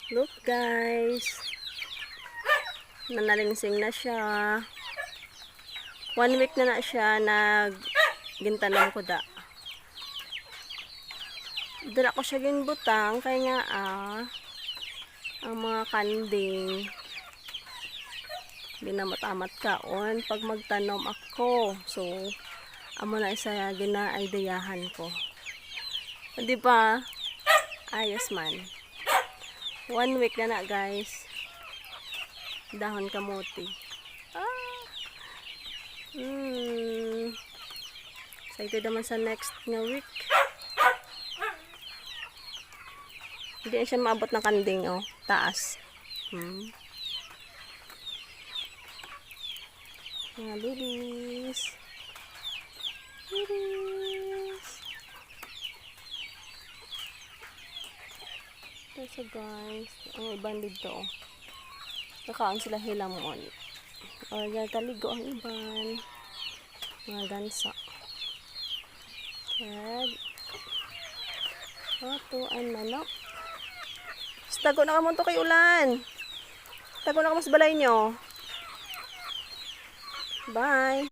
Look guys. Nanalinsing na siya. 1 week na siya gintanong ko da. Dala ko siya ginbutang kaya nga ang mga kanding binamatamat kaon pag magtanom ako. So amo na isa gina-ideyahan ko. Di ba? Ayos man. 1 week na guys. Dahon kamuti. Excited naman sa next nga week. Hindi siya maabot ng kanding, oh. Taas. Mga babies. So guys, ang iban dito, oh. Nakaon sila hilamon. O, taligo ang iban. Mga gansa. Kag ang manok. Tago na kamunto kay ulan. Tago na ka mas balay nyo. Bye.